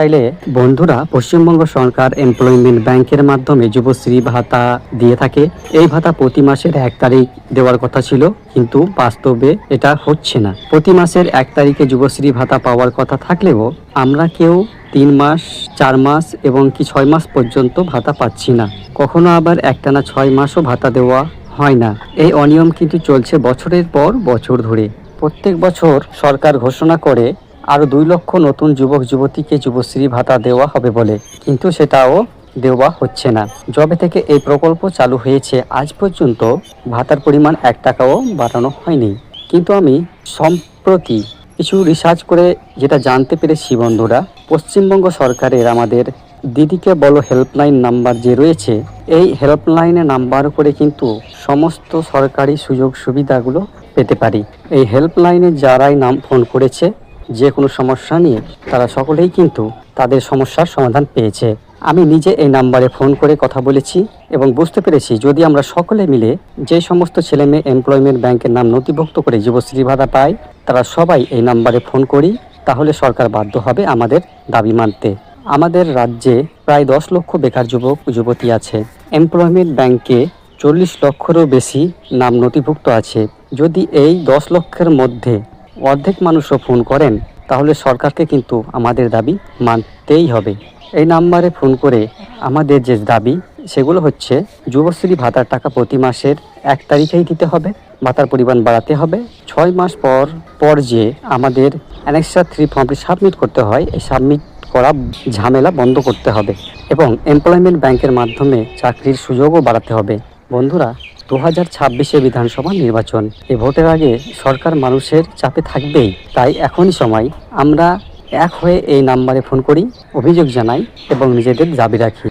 চাইলে বন্ধুরা, পশ্চিমবঙ্গ সরকার এমপ্লয়মেন্ট ব্যাংকের মাধ্যমে যুবশ্রী ভাতা দিয়ে থাকে। এই ভাতা প্রতি মাসের 1 তারিখ দেওয়ার কথা ছিল, কিন্তু বাস্তবে এটা হচ্ছে না। প্রতি মাসের 1 তারিখে যুবশ্রী ভাতা পাওয়ার কথা থাকলেও আমরা কেউ 3 মাস, 4 মাস এবং কি 6 মাস পর্যন্ত ভাতা পাচ্ছি না। কখনো আবার একটানা 6 মাসও ভাতা দেওয়া হয় না। এই অনিয়ম কিন্তু চলছে বছরের পর বছর ধরে। প্রত্যেক বছর সরকার ঘোষণা করে আরও 2 লক্ষ নতুন যুবক যুবতীকে যুবশ্রী ভাতা দেওয়া হবে বলে, কিন্তু সেটাও দেওয়া হচ্ছে না। যবে থেকে এই প্রকল্প চালু হয়েছে আজ পর্যন্ত ভাতার পরিমাণ 1 টাকাও বাড়ানো হয়নি। কিন্তু আমি সম্প্রতি কিছু রিসার্চ করে যেটা জানতে পেরেছি বন্ধুরা, পশ্চিমবঙ্গ সরকারের আমাদের দিদিকে বলো হেল্পলাইন নাম্বার যে রয়েছে, এই হেল্পলাইনে নাম্বার করে কিন্তু সমস্ত সরকারি সুযোগ সুবিধাগুলো পেতে পারি। এই হেল্পলাইনে যারাই ফোন করেছে যে কোনো সমস্যা নিয়ে, তারা সকলেই কিন্তু তাদের সমস্যার সমাধান পেয়েছে। আমি নিজে এই নাম্বারে ফোন করে কথা বলেছি এবং বুঝতে পেরেছি যদি আমরা সকলে মিলে যে সমস্ত ছেলেমেয়ে এমপ্লয়মেন্ট ব্যাংকের নাম নথিভুক্ত করে যুবশ্রী ভাতা পায়, তারা সবাই এই নাম্বারে ফোন করি, তাহলে সরকার বাধ্য হবে আমাদের দাবি মানতে। আমাদের রাজ্যে প্রায় 10 লক্ষ বেকার যুবক যুবতী আছে। এমপ্লয়মেন্ট ব্যাংকে 40 লক্ষেরও বেশি নাম নথিভুক্ত আছে। যদি এই 10 লক্ষের মধ্যে অর্ধেক মানুষও ফোন করেন, তাহলে সরকারকে কিন্তু আমাদের দাবি মানতেই হবে। এই নাম্বারে ফোন করে আমাদের যে দাবি সেগুলো হচ্ছে, যুবশ্রী ভাতার টাকা প্রতি মাসের 1 তারিখেই দিতে হবে, ভাতার পরিমাণ বাড়াতে হবে, 6 মাস পর পর যে আমাদের অ্যানেক্সার 3 ফর্মটি সাবমিট করতে হয়, এই সাবমিট করা ঝামেলা বন্ধ করতে হবে এবং এমপ্লয়মেন্ট ব্যাংকের মাধ্যমে চাকরির সুযোগও বাড়াতে হবে। বন্ধুরা, 2026-এ বিধানসভা নির্বাচন। এই ভোটের আগে সরকার মানুষের চাপে থাকবেই, তাই এখনই সময় আমরা এক হয়ে এই নাম্বারে ফোন করি, অভিযোগ জানাই এবং নিজেদের দাবি রাখি।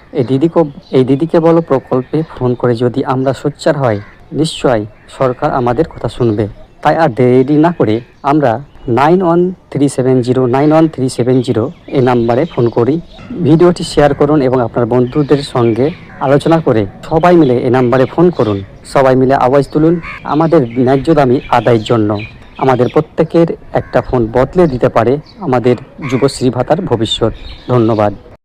এই দিদিকে বলো প্রকল্পে ফোন করে যদি আমরা সোচ্চার হই, নিশ্চয়ই সরকার আমাদের কথা শুনবে। তাই আর দেরি না করে আমরা 9137091370 এই নাম্বারে ফোন করি। ভিডিওটি শেয়ার করুন এবং আপনার বন্ধুদের সঙ্গে আলোচনা করে সবাই মিলে এই নাম্বারে ফোন করুন। সবাই মিলে আওয়াজ তুলুন আমাদের ন্যায্য দাবি আদায়ের জন্য। আমাদের প্রত্যেকের একটা ফোন বদলে দিতে পারে আমাদের যুবশ্রী ভাতার ভবিষ্যৎ। ধন্যবাদ।